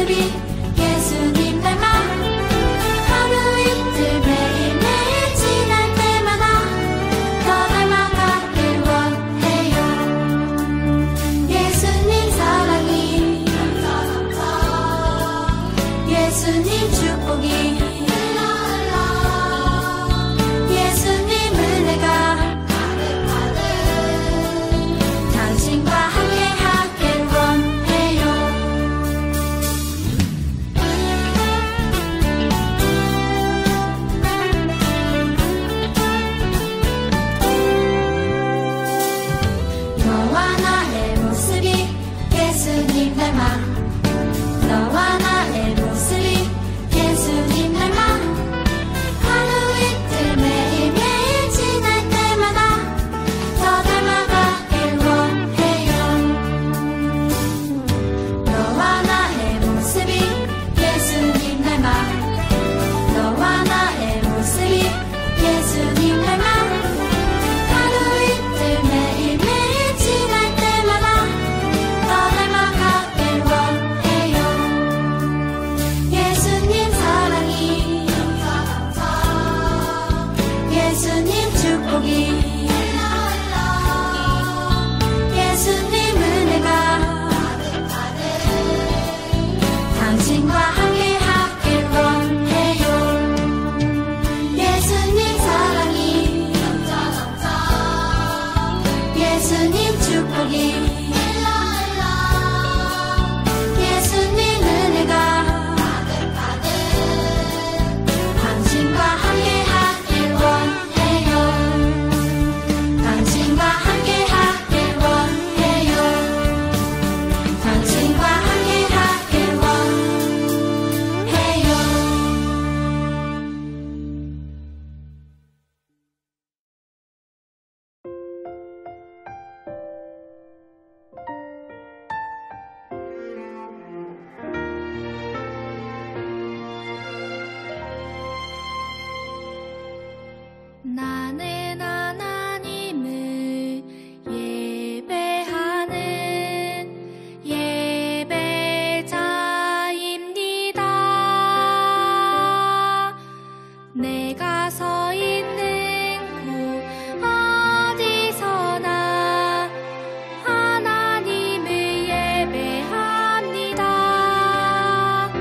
모습이 예수님 닮아 하루 이틀 매일매일 지날 때마다 더 닮아가길 원해요. 예수님 사랑이 예수님 축복이 예수님 은혜가 당신과 함께하길 원해요. 너와 나의 모습이 예수님 닮아 너와 나의 모습이 예수님 닮아 하루 이틀 매일매일 지날 때마다 더 닮아가길 원해요. 너와 나의 모습이 예수님 닮아 너와 나의 모습이 예수님 닮아 하루 이틀 매일매일 지날 때마다 더 닮아가길 원해요. 예수님 사랑이 예수님 축복이 예수님 은혜가 당신과 함께하길 원해요. 예수님 사랑이 예수님 축복이 예수님 은혜가 당신과 함께하길 원해요. 당신과 함께하길 원해요. 당신과 함께하길 원해요. 나는 하나님을 예배하는 예배자입니다. 내가 서 있는 곳 어디서나 하나님을 예배합니다.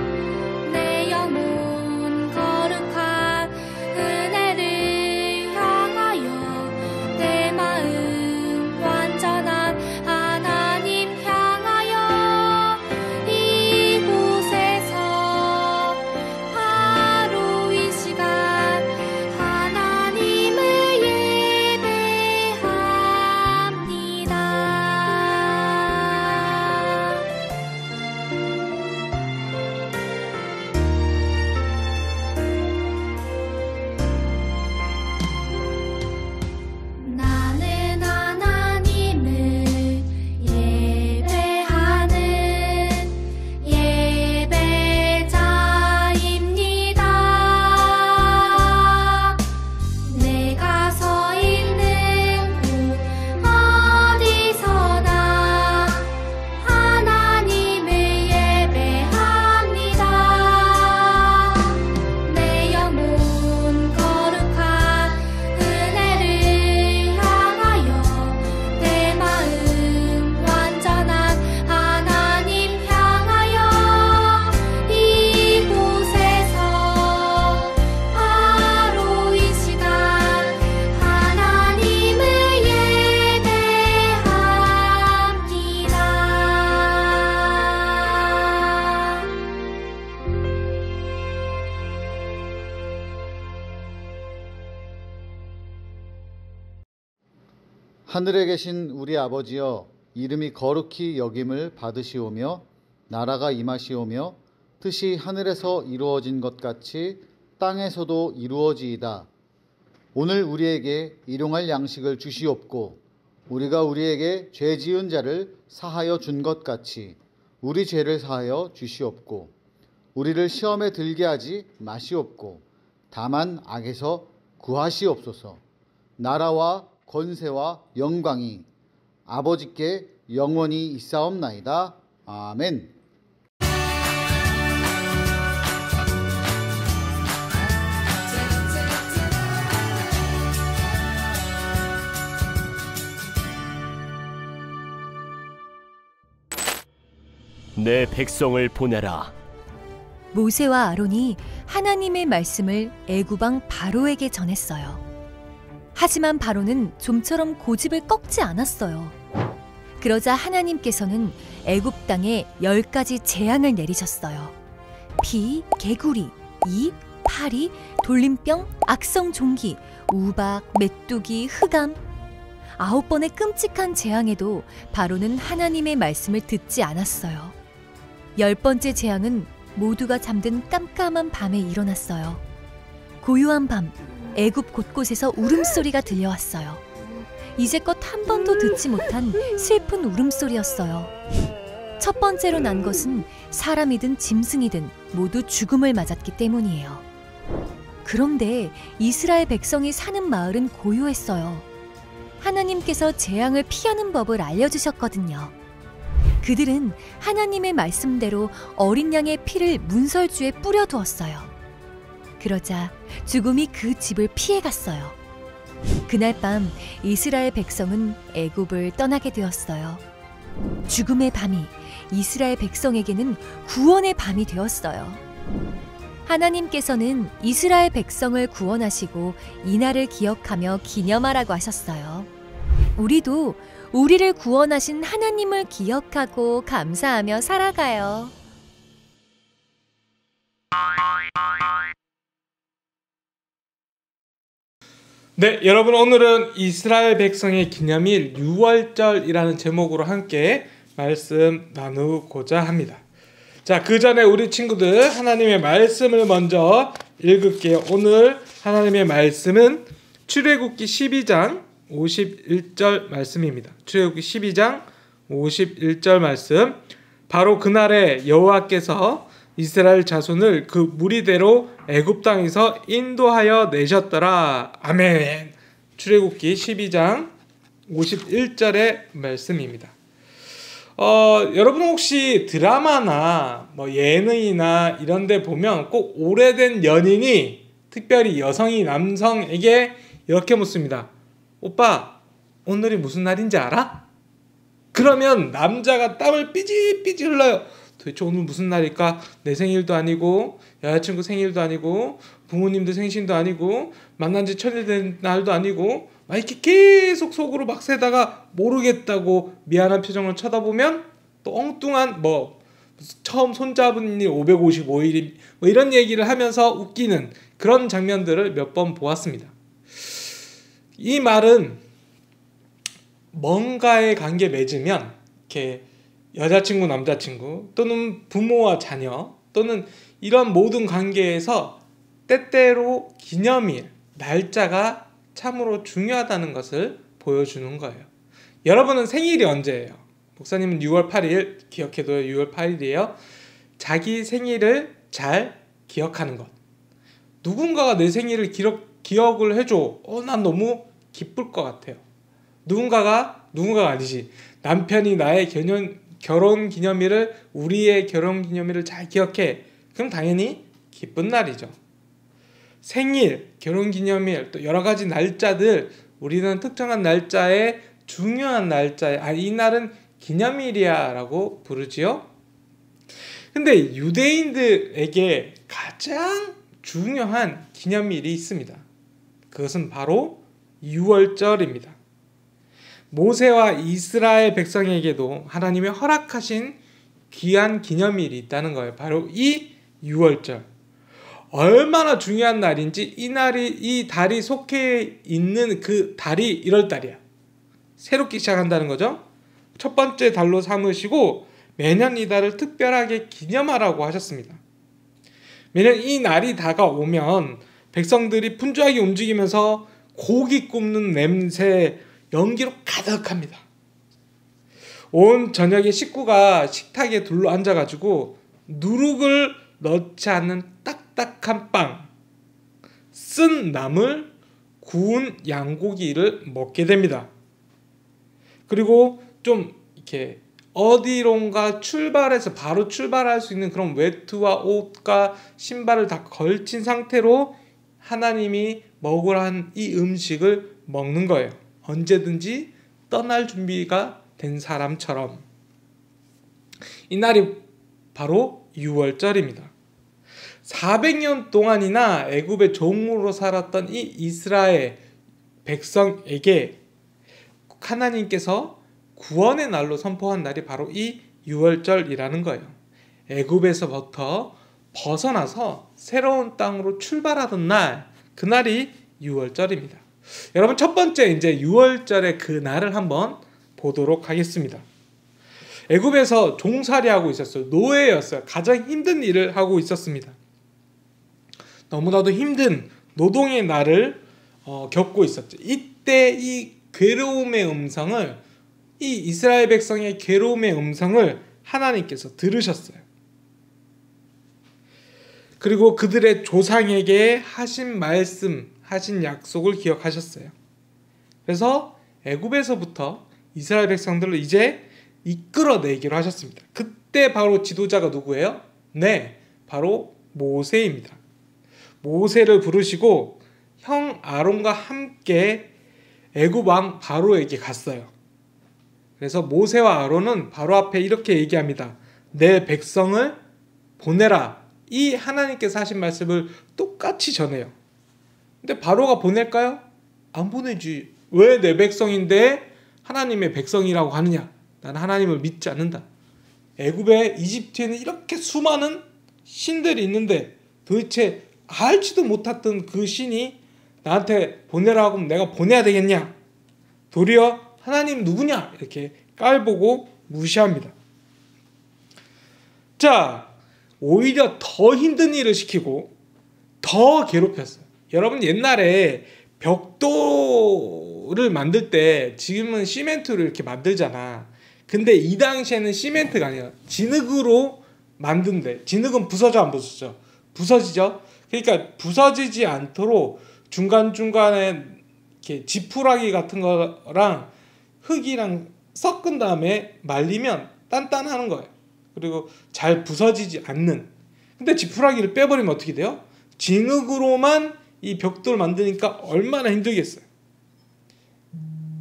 내 영혼 거룩한 은혜를 향하여 내 마음 완전한 하나님 향하여 이곳에서 바로 이 시간 하나님을 예배합니다. 나는 하나님을 예배하는 예배자입니다. 내가 서 있는 곳 어디서나 하나님을 예배합니다. 내 영혼 거룩한 은혜를 향하여 내 마음 완전한 하나님 향하여 이곳에서 바로 이 시간 하나님을 예배합니다. 하늘에 계신 우리 아버지여, 이름이 거룩히 여김을 받으시오며 나라가 임하시오며 뜻이 하늘에서 이루어진 것 같이 땅에서도 이루어지이다. 오늘 우리에게 일용할 양식을 주시옵고 우리가 우리에게 죄 지은 자를 사하여 준 것 같이 우리 죄를 사하여 주시옵고 우리를 시험에 들게 하지 마시옵고 다만 악에서 구하시옵소서. 나라와 권세와 영광이 아버지께 영원히 있사옵나이다. 아멘. 내 백성을 보내라. 모세와 아론이 하나님의 말씀을 애굽 왕 바로에게 전했어요. 하지만 바로는 좀처럼 고집을 꺾지 않았어요. 그러자 하나님께서는 애굽 땅에 10가지 재앙을 내리셨어요. 비, 개구리, 이, 파리, 돌림병, 악성 종기, 우박, 메뚜기, 흑암. 9번의 끔찍한 재앙에도 바로는 하나님의 말씀을 듣지 않았어요. 10번째 재앙은 모두가 잠든 깜깜한 밤에 일어났어요. 고요한 밤, 애굽 곳곳에서 울음소리가 들려왔어요. 이제껏 한 번도 듣지 못한 슬픈 울음소리였어요. 첫 번째로 난 것은 사람이든 짐승이든 모두 죽음을 맞았기 때문이에요. 그런데 이스라엘 백성이 사는 마을은 고요했어요. 하나님께서 재앙을 피하는 법을 알려주셨거든요. 그들은 하나님의 말씀대로 어린 양의 피를 문설주에 뿌려두었어요. 그러자 죽음이 그 집을 피해갔어요. 그날 밤 이스라엘 백성은 애굽을 떠나게 되었어요. 죽음의 밤이 이스라엘 백성에게는 구원의 밤이 되었어요. 하나님께서는 이스라엘 백성을 구원하시고 이날을 기억하며 기념하라고 하셨어요. 우리도 우리를 구원하신 하나님을 기억하고 감사하며 살아가요. 네, 여러분, 오늘은 이스라엘 백성의 기념일 6월절이라는 제목으로 함께 말씀 나누고자 합니다. 자, 그 전에 우리 친구들 하나님의 말씀을 먼저 읽을게요. 오늘 하나님의 말씀은 출애굽기 12장 51절 말씀입니다. 출애굽기 12장 51절 말씀. 바로 그날에 여호와께서 이스라엘 자손을 그 무리대로 애굽 땅에서 인도하여 내셨더라. 아멘. 출애굽기 12장 51절의 말씀입니다. 여러분 혹시 드라마나 뭐 예능이나 이런 데 보면 꼭 오래된 연인이, 특별히 여성이 남성에게 이렇게 묻습니다. 오빠, 오늘이 무슨 날인지 알아? 그러면 남자가 땀을 삐질삐질 흘러요. 도대체 오늘 무슨 날일까? 내 생일도 아니고 여자친구 생일도 아니고 부모님들 생신도 아니고 만난 지 천일 된 날도 아니고 막 이렇게 계속 속으로 막 세다가 모르겠다고 미안한 표정을 쳐다보면 또 엉뚱한 처음 손잡은 일 555일 뭐 이런 얘기를 하면서 웃기는 그런 장면들을 몇 번 보았습니다. 이 말은 뭔가의 관계 맺으면 이렇게 여자친구, 남자친구 또는 부모와 자녀 또는 이런 모든 관계에서 때때로 기념일, 날짜가 참으로 중요하다는 것을 보여주는 거예요. 여러분은 생일이 언제예요? 목사님은 6월 8일, 기억해둬요. 6월 8일이에요. 자기 생일을 잘 기억하는 것. 누군가가 내 생일을 기억을 해줘. 난 너무 기쁠 것 같아요. 누군가가 아니지. 남편이 나의 결혼 기념일을, 우리의 결혼 기념일을 잘 기억해. 그럼 당연히 기쁜 날이죠. 생일, 결혼 기념일, 또 여러 가지 날짜들, 우리는 특정한 날짜에, 중요한 날짜에 이 날은 기념일이야 라고 부르지요. 근데 유대인들에게 가장 중요한 기념일이 있습니다. 그것은 바로 6월절입니다. 모세와 이스라엘 백성에게도 하나님의 허락하신 귀한 기념일이 있다는 거예요. 바로 이 6월절. 얼마나 중요한 날인지 이 달이 속해 있는 그 달이 1월달이야. 새롭게 시작한다는 거죠. 첫 번째 달로 삼으시고 매년 이 달을 특별하게 기념하라고 하셨습니다. 매년 이 날이 다가오면 백성들이 분주하게 움직이면서 고기 굽는 냄새, 연기로 가득합니다. 온 저녁에 식구가 식탁에 둘러 앉아가지고 누룩을 넣지 않는 딱딱한 빵, 쓴 나물, 구운 양고기를 먹게 됩니다. 그리고 좀 이렇게 어디론가 바로 출발할 수 있는 그런 외투와 옷과 신발을 다 걸친 상태로 하나님이 먹으라 한 이 음식을 먹는 거예요. 언제든지 떠날 준비가 된 사람처럼. 이 날이 바로 유월절입니다. 400년 동안이나 애굽의 종으로 살았던 이 이스라엘 백성에게 하나님께서 구원의 날로 선포한 날이 바로 이 유월절이라는 거예요. 애굽에서부터 벗어나서 새로운 땅으로 출발하던 날, 그날이 유월절입니다. 여러분, 첫 번째 이제 유월절의 그 날을 한번 보도록 하겠습니다. 애굽에서 종살이하고 있었어요. 노예였어요. 가장 힘든 일을 하고 있었습니다. 너무나도 힘든 노동의 날을 겪고 있었죠. 이때 이 괴로움의 음성을, 이 이스라엘 백성의 괴로움의 음성을 하나님께서 들으셨어요. 그리고 그들의 조상에게 하신 말씀, 하신 약속을 기억하셨어요. 그래서 애굽에서부터 이스라엘 백성들을 이제 이끌어내기로 하셨습니다. 그때 바로 지도자가 누구예요? 네, 바로 모세입니다. 모세를 부르시고 형 아론과 함께 애굽 왕 바로에게 갔어요. 그래서 모세와 아론은 바로 앞에 이렇게 얘기합니다. 내 백성을 보내라. 이 하나님께서 하신 말씀을 똑같이 전해요. 근데 바로가 보낼까요? 안 보내지. 왜 내 백성인데 하나님의 백성이라고 하느냐? 나는 하나님을 믿지 않는다. 애굽에, 이집트에는 이렇게 수많은 신들이 있는데 도대체 알지도 못했던 그 신이 나한테 보내라고 하면 내가 보내야 되겠냐? 도리어 하나님 누구냐? 이렇게 깔보고 무시합니다. 자, 오히려 더 힘든 일을 시키고 더 괴롭혔어요. 여러분, 옛날에 벽돌을 만들 때 지금은 시멘트로 이렇게 만들잖아. 근데 이 당시에는 시멘트가 아니라 진흙으로 만든대. 진흙은 부서져 안 부서져? 부서지죠. 그러니까 부서지지 않도록 중간중간에 이렇게 지푸라기 같은 거랑 흙이랑 섞은 다음에 말리면 단단하는 거예요. 그리고 잘 부서지지 않는. 근데 지푸라기를 빼버리면 어떻게 돼요? 진흙으로만 이 벽돌 만드니까 얼마나 힘들겠어요.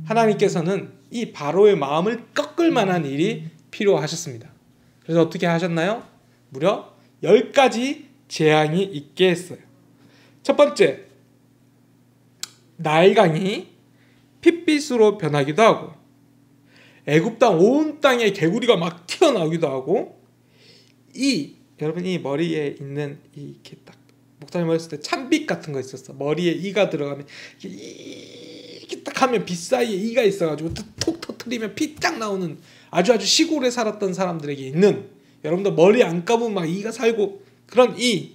하나님께서는 이 바로의 마음을 꺾을 만한 일이 필요하셨습니다. 그래서 어떻게 하셨나요? 무려 10가지 재앙이 있게 했어요. 첫 번째, 나일강이 핏빛으로 변하기도 하고, 애굽 땅 온 땅에 개구리가 막 튀어나오기도 하고, 여러분 이 머리에 있는 이렇게 딱 목사님 어렸을 때 참빛 같은 거 있었어. 머리에 이가 들어가면 이렇게 딱 하면 빛 사이에 이가 있어가지고 톡 터트리면 피 쫙 나오는, 아주 시골에 살았던 사람들에게 있는, 여러분들 머리 안 감으면 막 이가 살고 그런 이.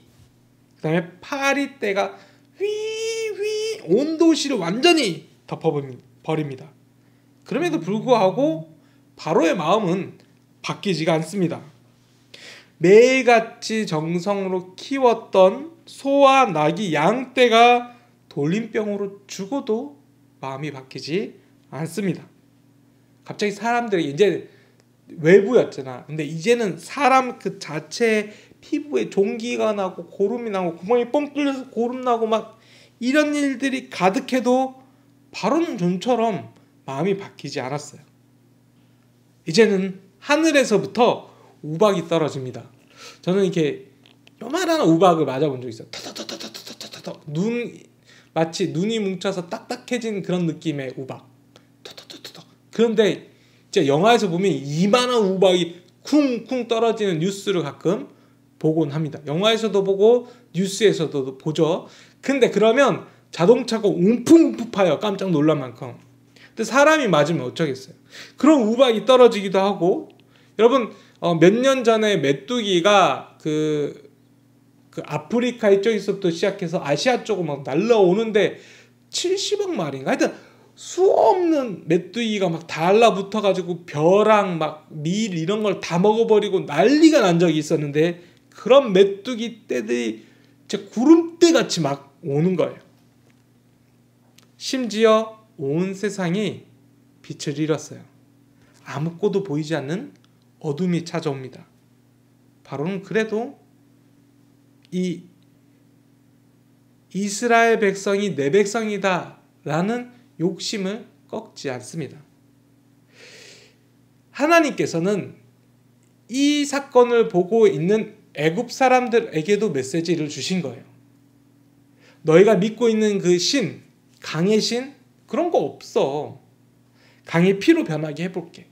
그 다음에 파리떼가 휘휘 온 도시를 완전히 덮어버립니다. 그럼에도 불구하고 바로의 마음은 바뀌지가 않습니다. 매일같이 정성으로 키웠던 소와 나귀, 양떼가 돌림병으로 죽어도 마음이 바뀌지 않습니다. 갑자기 사람들이 이제 외부였잖아. 근데 이제는 사람 그 자체 피부에 종기가 나고 고름이 나고 구멍이 뻥 뚫려서 고름 나고 막 이런 일들이 가득해도 바로는 전처럼 마음이 바뀌지 않았어요. 이제는 하늘에서부터 우박이 떨어집니다. 저는 이렇게 요만한 우박을 맞아본 적 있어요. 터터터터터터터터 마치 눈이 뭉쳐서 딱딱해진 그런 느낌의 우박. 터터터터터. 그런데 진짜 영화에서 보면 이만한 우박이 쿵쿵 떨어지는 뉴스를 가끔 보곤 합니다. 영화에서도 보고 뉴스에서도 보죠. 근데 그러면 자동차가 움푹움푹 파요. 깜짝 놀랄 만큼. 근데 사람이 맞으면 어쩌겠어요. 그런 우박이 떨어지기도 하고, 여러분 몇 년 전에 메뚜기가 그 아프리카 이쪽에서부터 시작해서 아시아 쪽으로 막 날라오는데 70억 마리인가? 하여튼 수없는 메뚜기가 막 달라붙어가지고 벼랑 막 밀 이런 걸 다 먹어버리고 난리가 난 적이 있었는데, 그런 메뚜기 떼들이 진짜 구름대 같이 막 오는 거예요. 심지어 온 세상이 빛을 잃었어요. 아무것도 보이지 않는 어둠이 찾아옵니다. 바로는 그래도 이 이스라엘 백성이 내 백성이다 라는 욕심을 꺾지 않습니다. 하나님께서는 이 사건을 보고 있는 애굽 사람들에게도 메시지를 주신 거예요. 너희가 믿고 있는 그 신, 강의 신, 그런 거 없어. 강의 피로 변하게 해볼게.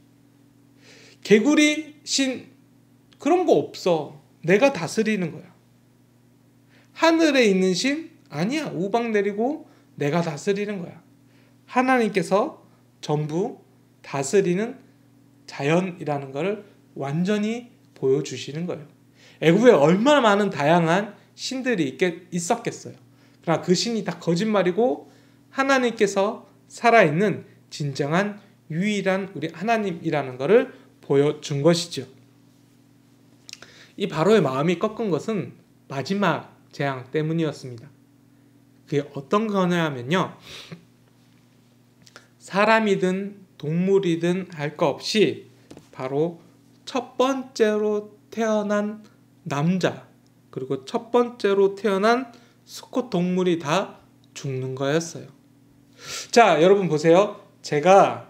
개구리 신, 그런 거 없어. 내가 다스리는 거야. 하늘에 있는 신, 아니야. 우박 내리고 내가 다스리는 거야. 하나님께서 전부 다스리는 자연이라는 것을 완전히 보여주시는 거예요. 애굽에 얼마나 많은 다양한 신들이 있었겠어요. 그러나 그 신이 다 거짓말이고 하나님께서 살아있는 진정한 유일한 우리 하나님이라는 것을 보여준 것이죠. 이 바로의 마음이 꺾은 것은 마지막 재앙 때문이었습니다. 그게 어떤 거냐면요, 사람이든 동물이든 할 거 없이 바로 첫 번째로 태어난 남자 그리고 첫 번째로 태어난 수컷 동물이 다 죽는 거였어요. 자, 여러분 보세요. 제가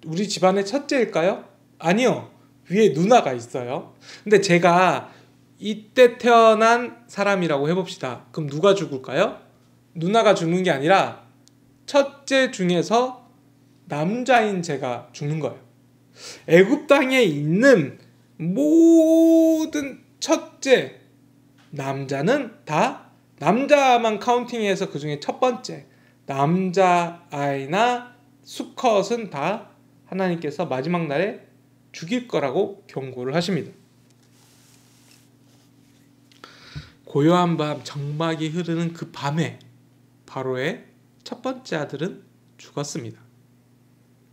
우리 집안의 첫째일까요? 아니요. 위에 누나가 있어요. 근데 제가 이때 태어난 사람이라고 해봅시다. 그럼 누가 죽을까요? 누나가 죽는 게 아니라 첫째 중에서 남자인 제가 죽는 거예요. 애굽 땅에 있는 모든 첫째 남자는 다 남자만 카운팅해서 그 중에 첫 번째 남자아이나 수컷은 다 하나님께서 마지막 날에 죽일 거라고 경고를 하십니다. 고요한 밤 정막이 흐르는 그 밤에 바로의 첫 번째 아들은 죽었습니다.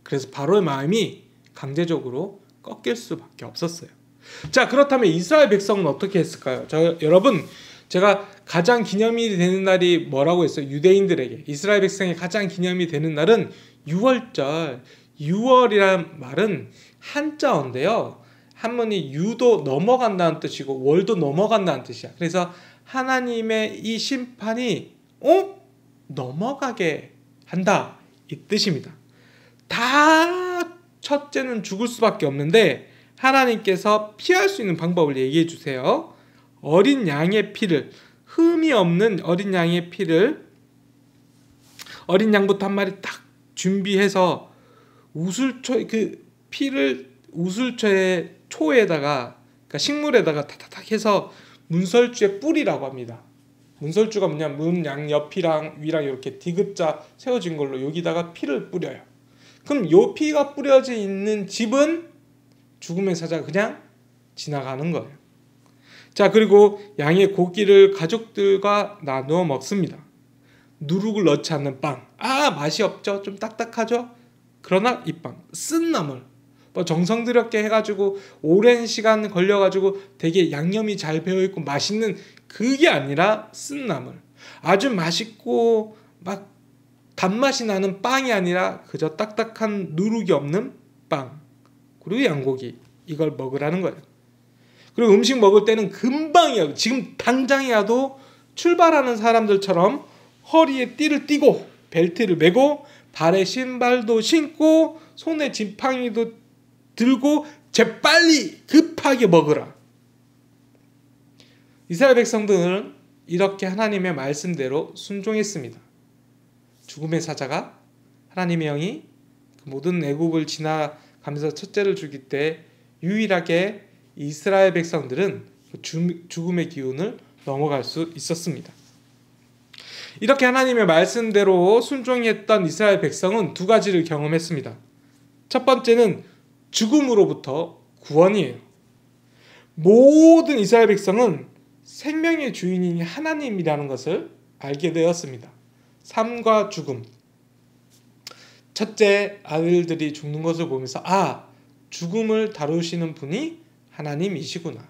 그래서 바로의 마음이 강제적으로 꺾일 수밖에 없었어요. 자, 그렇다면 이스라엘 백성은 어떻게 했을까요? 여러분, 제가 가장 기념일이 되는 날이 뭐라고 했어요? 유대인들에게 이스라엘 백성의 가장 기념이 되는 날은 유월절. 유월이란 말은 한자어인데요, 한문이 유도 넘어간다는 뜻이고 월도 넘어간다는 뜻이야. 그래서 하나님의 이 심판이 넘어가게 한다, 이 뜻입니다. 다 첫째는 죽을 수밖에 없는데 하나님께서 피할 수 있는 방법을 얘기해 주세요. 어린 양의 피를, 흠이 없는 어린 양의 피를, 어린 양부터 한 마리 딱 준비해서 우슬초, 그 피를 우슬초의 초에다가, 그러니까 식물에다가 타타닥 해서 문설주에 뿌리라고 합니다. 문설주가 뭐냐, 문 양 옆이랑 위랑 이렇게 디귿자 세워진 걸로 여기다가 피를 뿌려요. 그럼 요 피가 뿌려져 있는 집은 죽음의 사자가 그냥 지나가는 거예요. 자, 그리고 양의 고기를 가족들과 나누어 먹습니다. 누룩을 넣지 않는 빵, 맛이 없죠, 좀 딱딱하죠. 그러나 이 빵, 쓴 나물, 정성 들였게 해가지고 오랜 시간 걸려가지고 되게 양념이 잘 배어있고 맛있는 그게 아니라 쓴 나물, 아주 맛있고 막 단맛이 나는 빵이 아니라 그저 딱딱한 누룩이 없는 빵, 그리고 양고기, 이걸 먹으라는 거예요. 그리고 음식 먹을 때는 금방이라도, 지금 당장이라도 출발하는 사람들처럼 허리에 띠를 띠고 벨트를 메고 발에 신발도 신고 손에 지팡이도 들고 재빨리 급하게 먹으라. 이스라엘 백성들은 이렇게 하나님의 말씀대로 순종했습니다. 죽음의 사자가, 하나님의 영이 모든 애굽을 지나가면서 첫째를 죽일 때 유일하게 이스라엘 백성들은 죽음의 기운을 넘어갈 수 있었습니다. 이렇게 하나님의 말씀대로 순종했던 이스라엘 백성은 두 가지를 경험했습니다. 첫 번째는 죽음으로부터 구원이에요. 모든 이스라엘 백성은 생명의 주인이 하나님이라는 것을 알게 되었습니다. 삶과 죽음, 첫째 아들들이 죽는 것을 보면서 죽음을 다루시는 분이 하나님이시구나.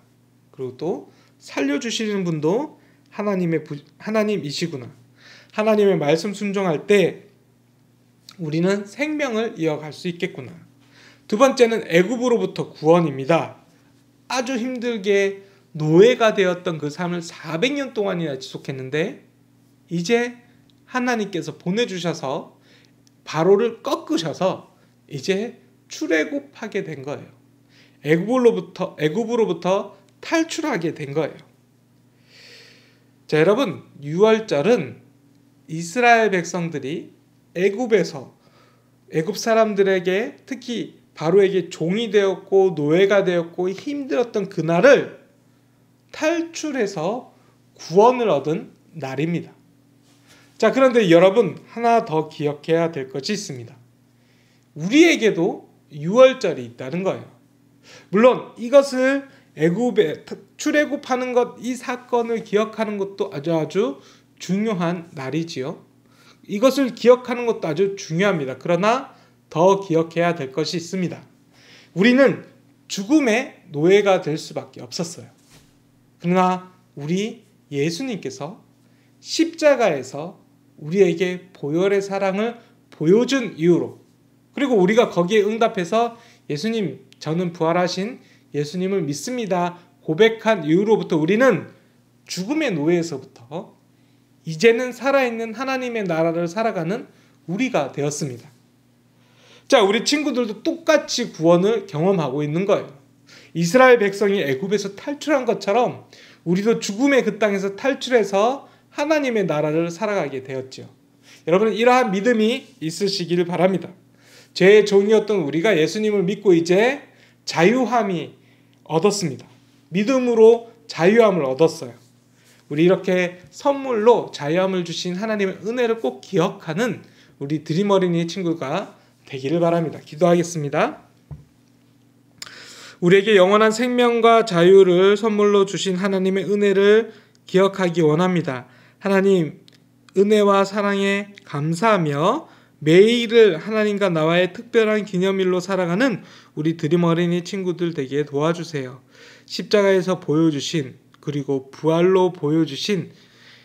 그리고 또 살려주시는 분도 하나님이시구나. 하나님의 말씀 순종할 때 우리는 생명을 이어갈 수 있겠구나. 두 번째는 애굽으로부터 구원입니다. 아주 힘들게 노예가 되었던 그 삶을 400년 동안이나 지속했는데 이제 하나님께서 보내주셔서 바로를 꺾으셔서 이제 출애굽하게 된 거예요. 애굽으로부터 탈출하게 된 거예요. 자, 여러분, 유월절은 이스라엘 백성들이 애굽 사람들에게, 특히 바로에게 종이 되었고 노예가 되었고 힘들었던 그날을 탈출해서 구원을 얻은 날입니다. 자, 그런데 여러분, 하나 더 기억해야 될 것이 있습니다. 우리에게도 유월절이 있다는 거예요. 물론 이것을 애굽에 출애굽하는 것, 이 사건을 기억하는 것도 아주 중요한 날이지요. 이것을 기억하는 것도 아주 중요합니다. 그러나 더 기억해야 될 것이 있습니다. 우리는 죽음의 노예가 될 수밖에 없었어요. 그러나 우리 예수님께서 십자가에서 우리에게 보혈의 사랑을 보여준 이유로, 그리고 우리가 거기에 응답해서 예수님, 저는 부활하신 예수님을 믿습니다 고백한 이유로부터 우리는 죽음의 노예에서부터 이제는 살아있는 하나님의 나라를 살아가는 우리가 되었습니다. 자, 우리 친구들도 똑같이 구원을 경험하고 있는 거예요. 이스라엘 백성이 애굽에서 탈출한 것처럼 우리도 죽음의 그 땅에서 탈출해서 하나님의 나라를 살아가게 되었죠. 여러분, 이러한 믿음이 있으시길 바랍니다. 죄의 종이었던 우리가 예수님을 믿고 이제 자유함이 얻었습니다. 믿음으로 자유함을 얻었어요. 우리 이렇게 선물로 자유함을 주신 하나님의 은혜를 꼭 기억하는 우리 드림 어린이 친구가 되기를 바랍니다. 기도하겠습니다. 우리에게 영원한 생명과 자유를 선물로 주신 하나님의 은혜를 기억하기 원합니다. 하나님, 은혜와 사랑에 감사하며 매일을 하나님과 나와의 특별한 기념일로 살아가는 우리 드림 어린이 친구들 되게 도와주세요. 십자가에서 보여주신, 그리고 부활로 보여주신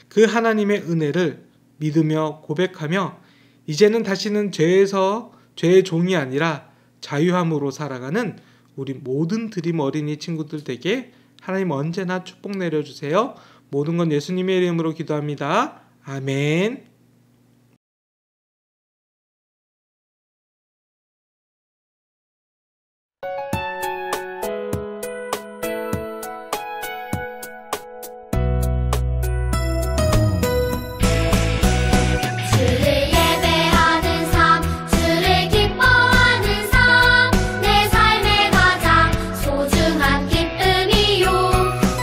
그 하나님의 은혜를 믿으며 고백하며 이제는 다시는 죄의 종이 아니라 자유함으로 살아가는 우리 모든 드림 어린이 친구들 되게 하나님 언제나 축복 내려주세요. 모든 건 예수님의 이름으로 기도합니다. 아멘. 주를 예배하는 삶, 주를 기뻐하는 삶, 내 삶의 가장 소중한 기쁨이요.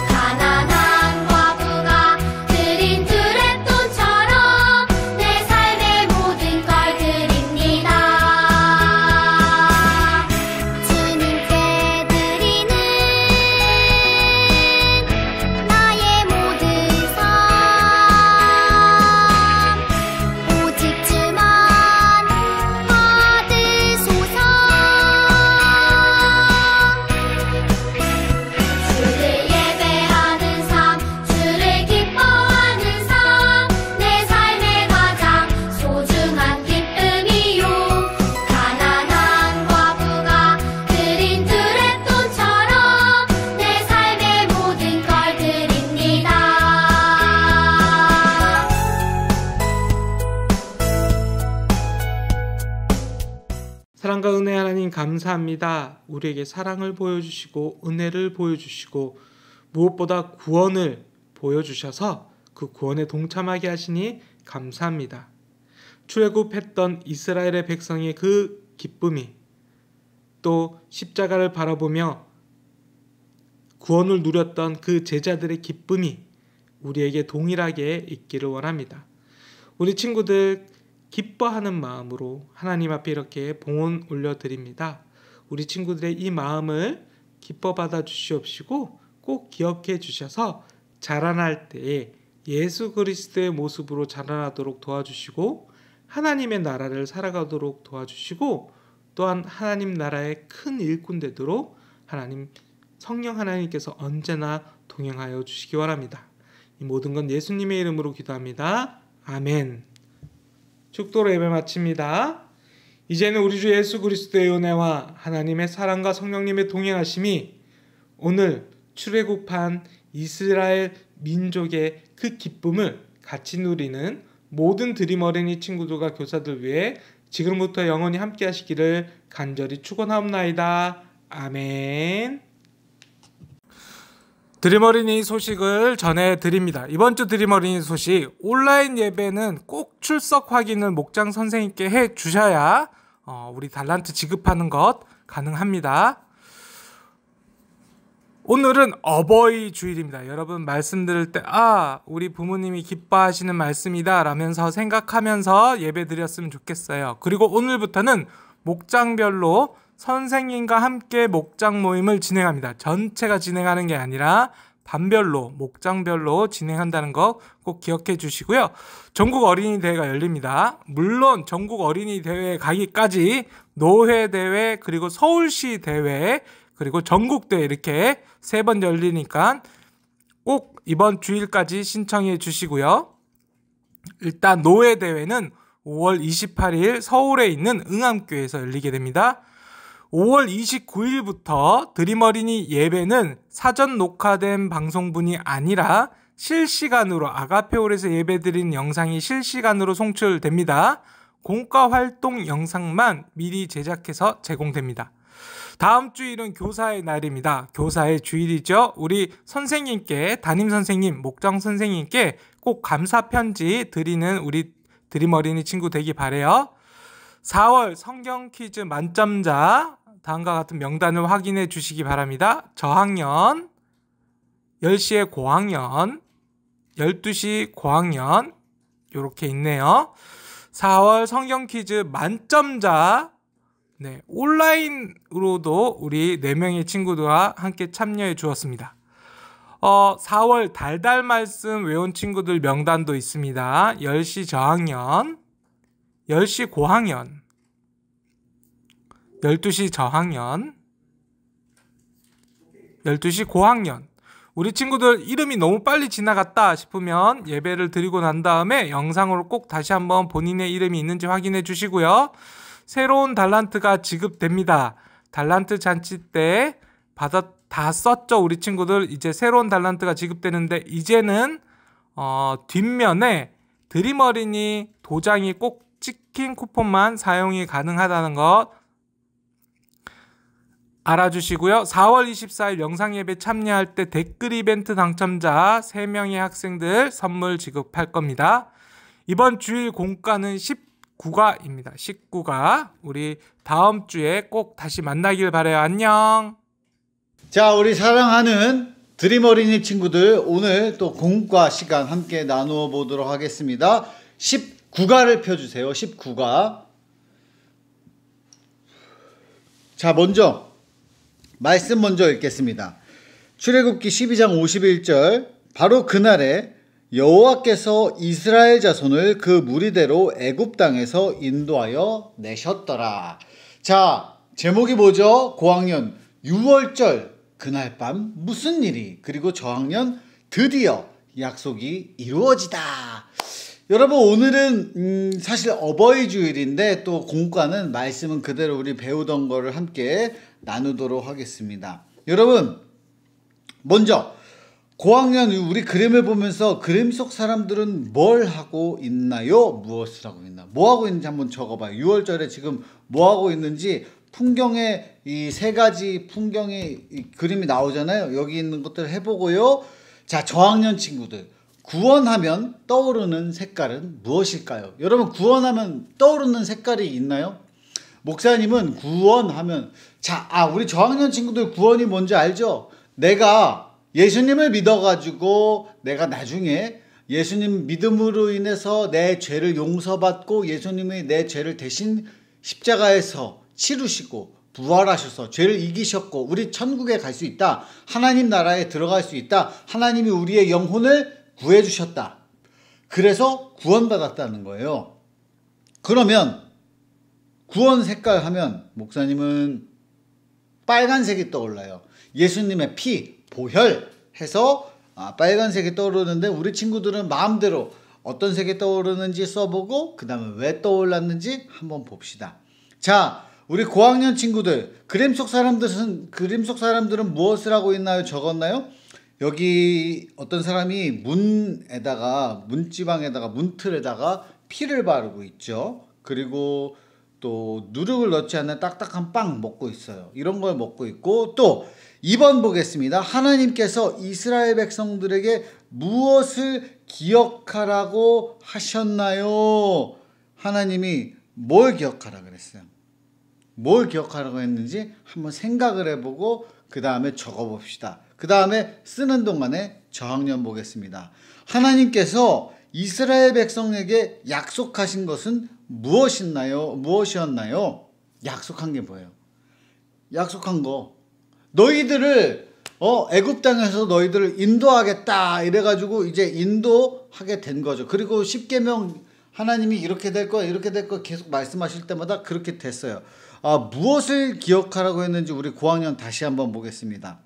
가난한 과부가 드린 두랩돈처럼 내 삶의 모든 걸 드립니다. 주님께 드리는 나의 모든 삶, 오직 주만 받으소서. 주를 예배하는 삶, 주를 기뻐하는 삶, 내 삶의 가장 소중한 기쁨이요. 가난한 과부가 드린 두랩돈처럼 내 삶의 모든 걸 드립니다. 사랑과 은혜 하나님 감사합니다. 우리에게 사랑을 보여주시고 은혜를 보여주시고 무엇보다 구원을 보여주셔서 그 구원에 동참하게 하시니 감사합니다. 출애굽했던 이스라엘의 백성의 그 기쁨이, 또 십자가를 바라보며 구원을 누렸던 그 제자들의 기쁨이 우리에게 동일하게 있기를 원합니다. 우리 친구들 기뻐하는 마음으로 하나님 앞에 이렇게 봉헌 올려드립니다. 우리 친구들의 이 마음을 기뻐 받아 주시옵시고 꼭 기억해 주셔서 자라날 때에 예수 그리스도의 모습으로 자라나도록 도와주시고 하나님의 나라를 살아가도록 도와주시고 또한 하나님 나라의 큰 일꾼 되도록 하나님 성령 하나님께서 언제나 동행하여 주시기 바랍니다. 이 모든 건 예수님의 이름으로 기도합니다. 아멘. 축도로 예배 마칩니다. 이제는 우리 주 예수 그리스도의 은혜와 하나님의 사랑과 성령님의 동행하심이 오늘 출애굽한 이스라엘 민족의 그 기쁨을 같이 누리는 모든 드림 어린이 친구들과 교사들 위해 지금부터 영원히 함께 하시기를 간절히 축원하옵나이다. 아멘. 드림어린이 소식을 전해드립니다. 이번 주 드림어린이 소식, 온라인 예배는 꼭 출석 확인을 목장 선생님께 해주셔야 우리 달란트 지급하는 것 가능합니다. 오늘은 어버이 주일입니다. 여러분 말씀 들을 때 우리 부모님이 기뻐하시는 말씀이다 라면서 생각하면서 예배 드렸으면 좋겠어요. 그리고 오늘부터는 목장별로 선생님과 함께 목장 모임을 진행합니다. 전체가 진행하는 게 아니라 반별로, 목장별로 진행한다는 거 꼭 기억해 주시고요. 전국 어린이 대회가 열립니다. 물론 전국 어린이 대회에 가기까지 노회 대회, 그리고 서울시 대회, 그리고 전국 대회 이렇게 3번 열리니까 꼭 이번 주일까지 신청해 주시고요. 일단 노회 대회는 5월 28일 서울에 있는 응암교회에서 열리게 됩니다. 5월 29일부터 드림어린이 예배는 사전 녹화된 방송분이 아니라 실시간으로 아가페홀에서 예배드린 영상이 실시간으로 송출됩니다. 공과 활동 영상만 미리 제작해서 제공됩니다. 다음 주일은 교사의 날입니다. 교사의 주일이죠. 우리 선생님께, 담임 선생님, 목장 선생님께 꼭 감사 편지 드리는 우리 드림어린이 친구 되기 바래요. 4월 성경 퀴즈 만점자 다음과 같은 명단을 확인해 주시기 바랍니다. 저학년, 10시에 고학년, 12시 고학년 이렇게 있네요. 4월 성경 퀴즈 만점자, 온라인으로도 우리 4명의 친구들과 함께 참여해 주었습니다. 4월 달달 말씀 외운 친구들 명단도 있습니다. 10시 저학년, 10시 고학년, 12시 저학년, 12시 고학년. 우리 친구들 이름이 너무 빨리 지나갔다 싶으면 예배를 드리고 난 다음에 영상으로 꼭 다시 한번 본인의 이름이 있는지 확인해 주시고요. 새로운 달란트가 지급됩니다. 달란트 잔치 때 다 썼죠. 우리 친구들 이제 새로운 달란트가 지급되는데 이제는 뒷면에 드림어린이 도장이 꼭 찍힌 쿠폰만 사용이 가능하다는 것 알아주시고요. 4월 24일 영상예배 참여할 때 댓글 이벤트 당첨자 3명의 학생들 선물 지급할 겁니다. 이번 주일 공과는 19가입니다. 19가. 우리 다음 주에 꼭 다시 만나길 바라요. 안녕. 자, 우리 사랑하는 드림어린이 친구들, 오늘 또 공과 시간 함께 나누어 보도록 하겠습니다. 19가를 펴주세요. 19가. 자, 먼저 말씀 먼저 읽겠습니다. 출애굽기 12장 51절, 바로 그날에 여호와께서 이스라엘 자손을 그 무리대로 애굽 땅에서 인도하여 내셨더라. 자, 제목이 뭐죠? 고학년 6월절 그날 밤 무슨 일이, 그리고 저학년 드디어 약속이 이루어지다. 여러분, 오늘은 사실 어버이 주일인데 또 공과는 말씀은 그대로 우리 배우던 거를 함께 나누도록 하겠습니다. 여러분, 먼저 고학년 우리 그림을 보면서 그림 속 사람들은 뭘 하고 있나요? 무엇을 하고 있나? 뭐 하고 있는지 한번 적어봐요. 6월절에 지금 뭐 하고 있는지 풍경에 이 3가지 풍경의 이 그림이 나오잖아요. 여기 있는 것들 해보고요. 자, 저학년 친구들, 구원하면 떠오르는 색깔은 무엇일까요? 여러분, 구원하면 떠오르는 색깔이 있나요? 목사님은 구원하면, 우리 저학년 친구들 구원이 뭔지 알죠? 내가 예수님을 믿어가지고 내가 나중에 예수님 믿음으로 인해서 내 죄를 용서받고 예수님이 내 죄를 대신 십자가에서 치르시고 부활하셔서 죄를 이기셨고 우리 천국에 갈 수 있다. 하나님 나라에 들어갈 수 있다. 하나님이 우리의 영혼을 구해주셨다. 그래서 구원받았다는 거예요. 그러면 구원 색깔 하면 목사님은 빨간색이 떠올라요. 예수님의 피, 보혈 해서 빨간색이 떠오르는데 우리 친구들은 마음대로 어떤 색이 떠오르는지 써보고 그 다음에 왜 떠올랐는지 한번 봅시다. 자, 우리 고학년 친구들, 그림 속 사람들은 무엇을 하고 있나요? 적었나요? 여기 어떤 사람이 문지방에다가 문틀에다가 피를 바르고 있죠. 그리고 또 누룩을 넣지 않는 딱딱한 빵 먹고 있어요. 이런 걸 먹고 있고, 또 2번 보겠습니다. 하나님께서 이스라엘 백성들에게 무엇을 기억하라고 하셨나요? 하나님이 뭘 기억하라 그랬어요? 뭘 기억하라고 했는지 한번 생각을 해보고 그 다음에 적어봅시다. 그 다음에 쓰는 동안에 저학년 보겠습니다. 하나님께서 이스라엘 백성에게 약속하신 것은 무엇이었나요? 약속한 게 뭐예요? 약속한 거, 너희들을 애굽 땅에서 너희들을 인도하겠다 이래가지고 이제 인도하게 된 거죠. 그리고 십계명 하나님이 이렇게 될 거야 이렇게 될 거야 계속 말씀하실 때마다 그렇게 됐어요. 무엇을 기억하라고 했는지 우리 고학년 다시 한번 보겠습니다.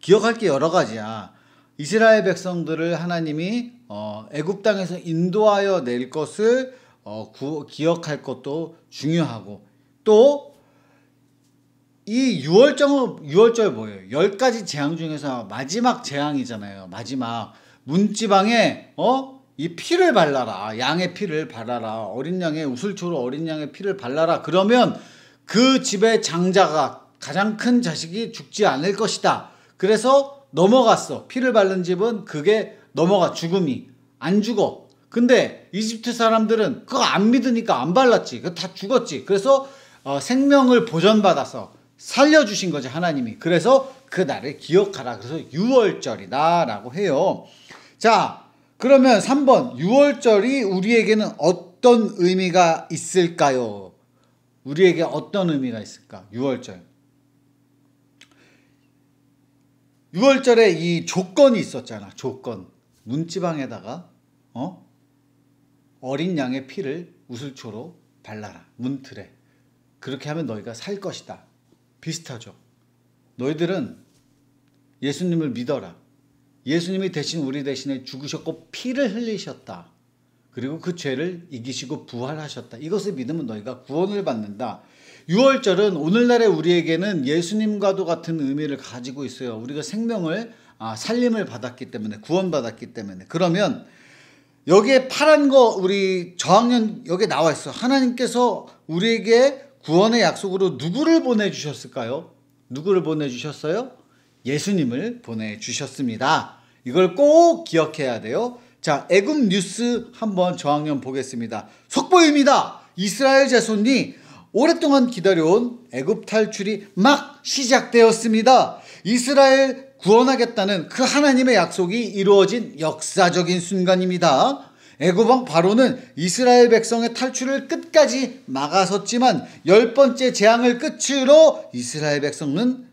기억할 게 여러 가지야. 이스라엘 백성들을 하나님이 애굽 땅에서 인도하여 낼 것을 기억할 것도 중요하고, 또 이 6월절 뭐예요? 10가지 재앙 중에서 마지막 재앙이잖아요. 마지막 문지방에 이 피를 발라라. 양의 피를 발라라. 어린 양의 우슬초로 어린 양의 피를 발라라. 그러면 그 집의 장자가 가장 큰 자식이 죽지 않을 것이다. 그래서 넘어갔어. 피를 바른 집은 그게 넘어가. 죽음이 안 죽어. 근데 이집트 사람들은 그거 안 믿으니까 안 발랐지. 그거 다 죽었지. 그래서 생명을 보전받아서 살려주신 거지 하나님이. 그래서 그 날을 기억하라. 그래서 6월절이다 라고 해요. 자, 그러면 3번 6월절이 우리에게는 어떤 의미가 있을까요? 우리에게 어떤 의미가 있을까? 6월절. 6월절에 이 조건이 있었잖아. 조건. 문지방에다가 어린 양의 피를 우슬초로 발라라. 문틀에. 그렇게 하면 너희가 살 것이다. 비슷하죠. 너희들은 예수님을 믿어라. 예수님이 대신 우리 대신에 죽으셨고 피를 흘리셨다. 그리고 그 죄를 이기시고 부활하셨다. 이것을 믿으면 너희가 구원을 받는다. 6월절은 오늘날의 우리에게는 예수님과도 같은 의미를 가지고 있어요. 우리가 생명을 살림을 받았기 때문에, 구원받았기 때문에. 그러면 여기에 파란 거 우리 저학년 여기에 나와 있어. 하나님께서 우리에게 구원의 약속으로 누구를 보내주셨을까요? 누구를 보내주셨어요? 예수님을 보내주셨습니다. 이걸 꼭 기억해야 돼요. 자, 애굽 뉴스 한번 저학년 보겠습니다. 속보입니다. 이스라엘 자손이 오랫동안 기다려온 애굽 탈출이 막 시작되었습니다. 이스라엘 구원하겠다는 그 하나님의 약속이 이루어진 역사적인 순간입니다. 애굽 왕 바로는 이스라엘 백성의 탈출을 끝까지 막아섰지만 10번째 재앙을 끝으로 이스라엘 백성은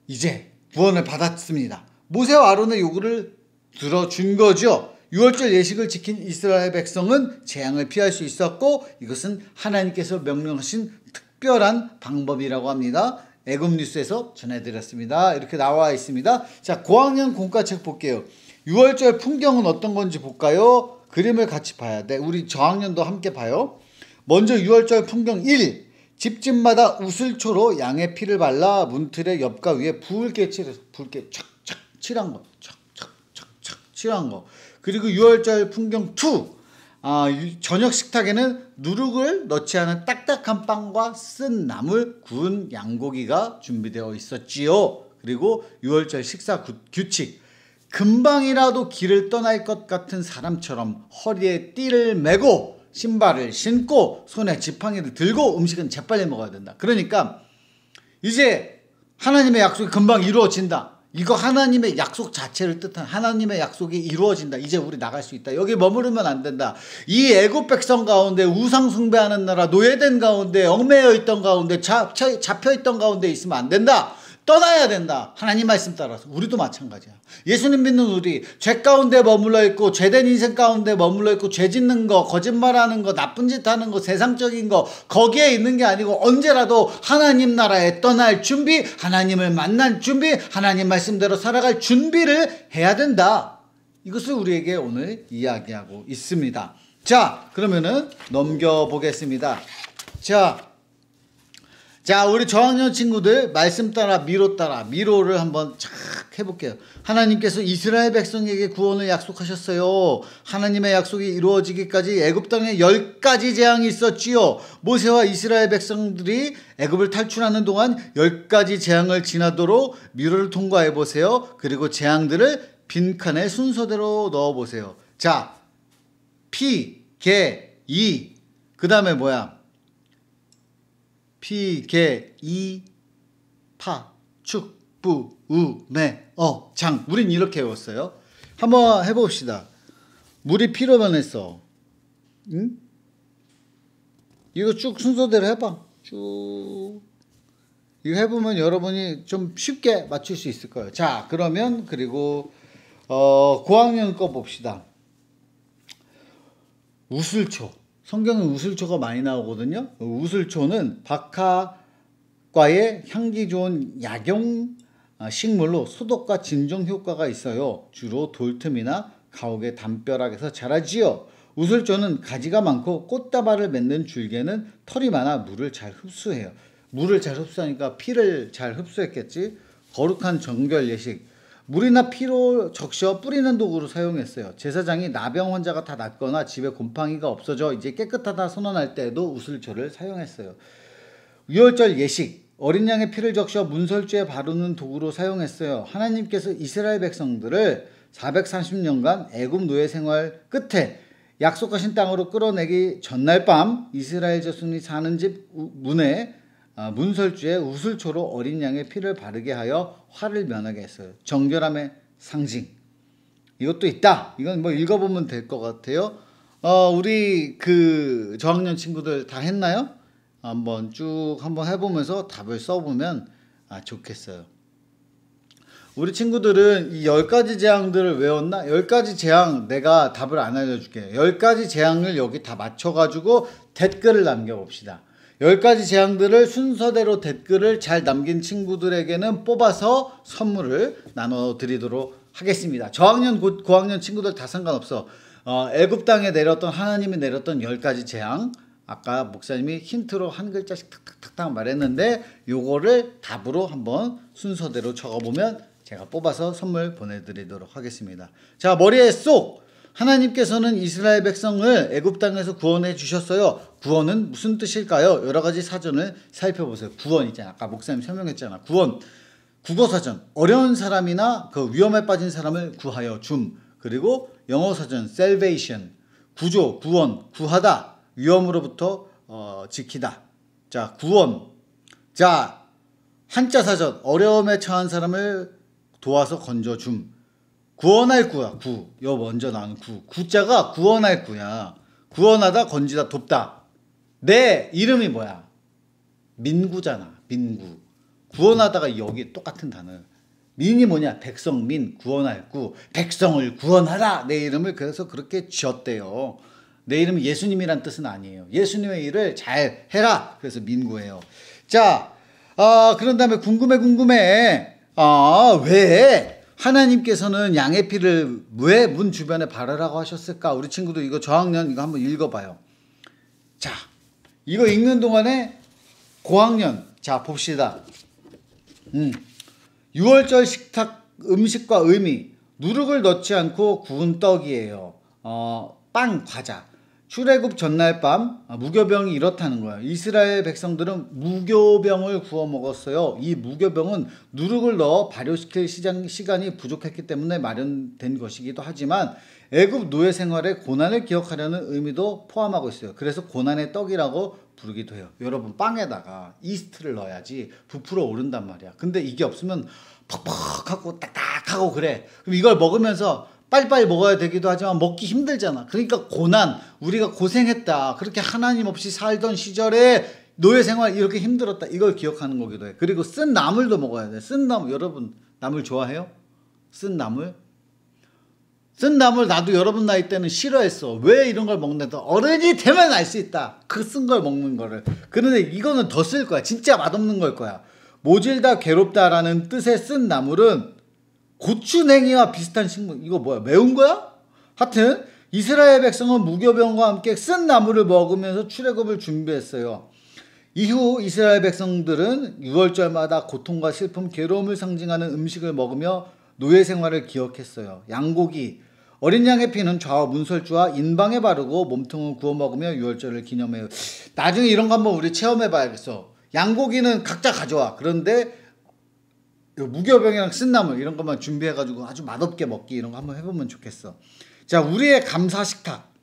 이제 구원을 받았습니다. 모세와 아론의 요구를 들어준 거죠. 6월절 예식을 지킨 이스라엘 백성은 재앙을 피할 수 있었고, 이것은 하나님께서 명령하신 특별한 방법이라고 합니다. 애굽 뉴스에서 전해드렸습니다. 이렇게 나와 있습니다. 자, 고학년 공과책 볼게요. 6월절 풍경은 어떤 건지 볼까요? 그림을 같이 봐야 돼. 우리 저학년도 함께 봐요. 먼저 6월절 풍경 1. 집집마다 우슬초로 양의 피를 발라 문틀의 옆과 위에 붉게 착착 칠한 거. 착착착착 칠한 거. 그리고 6월절 풍경 2. 저녁 식탁에는 누룩을 넣지 않은 딱딱한 빵과 쓴 나물, 구운 양고기가 준비되어 있었지요. 그리고 6월절 식사 규칙. 금방이라도 길을 떠날 것 같은 사람처럼 허리에 띠를 메고 신발을 신고 손에 지팡이를 들고 음식은 재빨리 먹어야 된다. 그러니까 이제 하나님의 약속이 금방 이루어진다. 이거 하나님의 약속 자체를 뜻한 하나님의 약속이 이루어진다. 이제 우리 나갈 수 있다. 여기 머무르면 안 된다. 이 애굽 백성 가운데 우상 숭배하는 나라, 노예된 가운데, 얽매여 있던 가운데, 잡혀 있던 가운데 있으면 안 된다. 떠나야 된다. 하나님 말씀 따라서. 우리도 마찬가지야. 예수님 믿는 우리 죄 가운데 머물러 있고 죄된 인생 가운데 머물러 있고 죄 짓는 거, 거짓말하는 거, 나쁜 짓 하는 거, 세상적인 거 거기에 있는 게 아니고 언제라도 하나님 나라에 떠날 준비, 하나님을 만날 준비, 하나님 말씀대로 살아갈 준비를 해야 된다. 이것을 우리에게 오늘 이야기하고 있습니다. 자, 그러면은 넘겨보겠습니다. 자, 자, 우리 저학년 친구들 말씀 따라 미로 따라 미로를 한번 착 해볼게요. 하나님께서 이스라엘 백성에게 구원을 약속하셨어요. 하나님의 약속이 이루어지기까지 애굽 땅에 10가지 재앙이 있었지요. 모세와 이스라엘 백성들이 애굽을 탈출하는 동안 10가지 재앙을 지나도록 미로를 통과해 보세요. 그리고 재앙들을 빈칸에 순서대로 넣어 보세요. 자, 피, 개, 이, 그 다음에 뭐야? 피, 개, 이, 파, 축, 부, 우, 매, 장. 우린 이렇게 외웠어요. 한번 해봅시다. 물이 피로 변했어. 응? 이거 쭉 순서대로 해봐. 쭉. 이거 해보면 여러분이 좀 쉽게 맞출 수 있을 거예요. 자, 그러면 그리고 고학년 거 봅시다. 우슬초. 성경에 우슬초가 많이 나오거든요. 우슬초는 박하과의 향기 좋은 약용 식물로 소독과 진정 효과가 있어요. 주로 돌틈이나 가옥의 담벼락에서 자라지요. 우슬초는 가지가 많고 꽃다발을 맺는 줄기에는 털이 많아 물을 잘 흡수해요. 물을 잘 흡수하니까 피를 잘 흡수했겠지. 거룩한 정결 예식. 물이나 피로 적셔 뿌리는 도구로 사용했어요. 제사장이 나병 환자가 다 낫거나 집에 곰팡이가 없어져 이제 깨끗하다 선언할 때에도 우슬초를 사용했어요. 유월절 예식. 어린 양의 피를 적셔 문설주에 바르는 도구로 사용했어요. 하나님께서 이스라엘 백성들을 440년간 애굽 노예 생활 끝에 약속하신 땅으로 끌어내기 전날 밤 이스라엘 자손이 사는 집 문에 문설주에 우슬초로 어린 양의 피를 바르게 하여 화를 면하게 했어요. 정결함의 상징. 이것도 있다. 이건 뭐 읽어보면 될 것 같아요. 우리 그 저학년 친구들 다 했나요? 한번 쭉 한번 해보면서 답을 써보면 좋겠어요. 우리 친구들은 이 10가지 재앙들을 외웠나? 10가지 재앙 내가 답을 안 알려줄게요. 10가지 재앙을 여기 다 맞춰가지고 댓글을 남겨봅시다. 10가지 재앙들을 순서대로 댓글을 잘 남긴 친구들에게는 뽑아서 선물을 나눠드리도록 하겠습니다. 저학년, 고학년 친구들 다 상관없어. 애굽 땅에 내렸던 하나님이 내렸던 10가지 재앙. 아까 목사님이 힌트로 한 글자씩 탁탁탁탁 말했는데 요거를 답으로 한번 순서대로 적어보면 제가 뽑아서 선물 보내드리도록 하겠습니다. 자, 머리에 쏙! 하나님께서는 이스라엘 백성을 애굽 땅에서 구원해 주셨어요. 구원은 무슨 뜻일까요? 여러 가지 사전을 살펴보세요. 구원 있잖아요. 아까 목사님 설명했잖아. 구원. 국어사전. 어려운 사람이나 그 위험에 빠진 사람을 구하여 줌. 그리고 영어사전 salvation. 구조, 구원, 구하다. 위험으로부터 지키다. 자, 구원. 자, 한자사전. 어려움에 처한 사람을 도와서 건져줌. 구원할 구야. 구. 요 먼저 나오는 구. 구자가 구원할 구야. 구원하다, 건지다, 돕다. 내 이름이 뭐야? 민구잖아. 민구. 구원하다가 여기 똑같은 단어. 민이 뭐냐? 백성, 민, 구원할 구. 백성을 구원하라. 내 이름을 그래서 그렇게 지었대요. 내 이름이 예수님이란 뜻은 아니에요. 예수님의 일을 잘 해라. 그래서 민구예요. 자, 그런 다음에 궁금해. 왜? 하나님께서는 양의 피를 왜 문 주변에 바르라고 하셨을까? 우리 친구들 이거 저학년 이거 한번 읽어봐요. 자, 이거 읽는 동안에 고학년 자 봅시다. 6월절 식탁 음식과 의미. 누룩을 넣지 않고 구운 떡이에요. 빵, 과자. 출애굽 전날 밤 무교병이 이렇다는 거예요. 이스라엘 백성들은 무교병을 구워 먹었어요. 이 무교병은 누룩을 넣어 발효시킬 시간이 부족했기 때문에 마련된 것이기도 하지만 애굽 노예 생활의 고난을 기억하려는 의미도 포함하고 있어요. 그래서 고난의 떡이라고 부르기도 해요. 여러분, 빵에다가 이스트를 넣어야지 부풀어 오른단 말이야. 근데 이게 없으면 퍽퍽하고 딱딱하고 그래. 그럼 이걸 먹으면서 빨리빨리 먹어야 되기도 하지만 먹기 힘들잖아. 그러니까 고난, 우리가 고생했다. 그렇게 하나님 없이 살던 시절에 노예 생활 이렇게 힘들었다. 이걸 기억하는 거기도 해. 그리고 쓴 나물도 먹어야 돼. 쓴 나물, 여러분 나물 좋아해요? 쓴 나물? 쓴 나물 나도 여러분 나이 때는 싫어했어. 왜 이런 걸 먹는다? 어른이 되면 알 수 있다. 그 쓴 걸 먹는 거를. 그런데 이거는 더 쓸 거야. 진짜 맛없는 걸 거야. 모질다, 괴롭다라는 뜻의 쓴 나물은 고추냉이와 비슷한 식물. 이거 뭐야? 매운 거야? 하여튼 이스라엘 백성은 무교병과 함께 쓴 나물을 먹으면서 출애굽을 준비했어요. 이후 이스라엘 백성들은 유월절마다 고통과 슬픔, 괴로움을 상징하는 음식을 먹으며 노예 생활을 기억했어요. 양고기, 어린 양의 피는 좌우 문설주와 인방에 바르고 몸통을 구워 먹으며 유월절을 기념해요. 나중에 이런 거 한번 우리 체험해 봐야겠어. 양고기는 각자 가져와. 그런데 무교병이랑 쓴나물 이런 것만 준비해가지고 아주 맛없게 먹기 이런 거 한번 해보면 좋겠어. 자, 우리의 감사 식탁.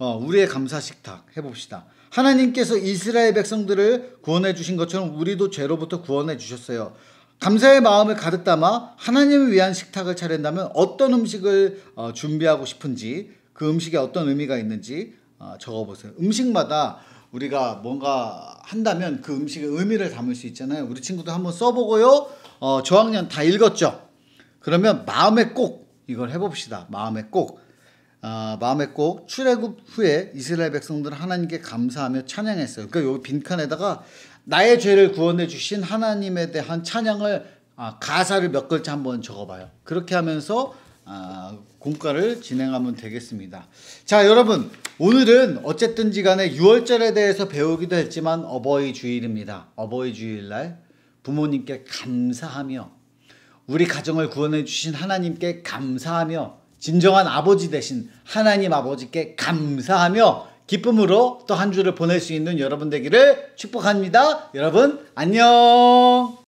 우리의 감사 식탁 해봅시다. 하나님께서 이스라엘 백성들을 구원해 주신 것처럼 우리도 죄로부터 구원해 주셨어요. 감사의 마음을 가득 담아 하나님을 위한 식탁을 차린다면 어떤 음식을 준비하고 싶은지, 그 음식에 어떤 의미가 있는지 적어보세요. 음식마다 우리가 뭔가 한다면 그 음식의 의미를 담을 수 있잖아요. 우리 친구도 한번 써보고요. 저학년 다 읽었죠? 그러면 마음에 꼭 이걸 해봅시다. 마음에 꼭 출애굽 후에 이스라엘 백성들은 하나님께 감사하며 찬양했어요. 그러니까 여기 빈칸에다가 나의 죄를 구원해 주신 하나님에 대한 찬양을 가사를 몇 글자 한번 적어봐요. 그렇게 하면서 공과를 진행하면 되겠습니다. 자, 여러분, 오늘은 어쨌든지 간에 유월절에 대해서 배우기도 했지만 어버이 주일입니다. 어버이 주일날 부모님께 감사하며 우리 가정을 구원해 주신 하나님께 감사하며 진정한 아버지 되신 하나님 아버지께 감사하며 기쁨으로 또 한 주를 보낼 수 있는 여러분 되기를 축복합니다. 여러분 안녕.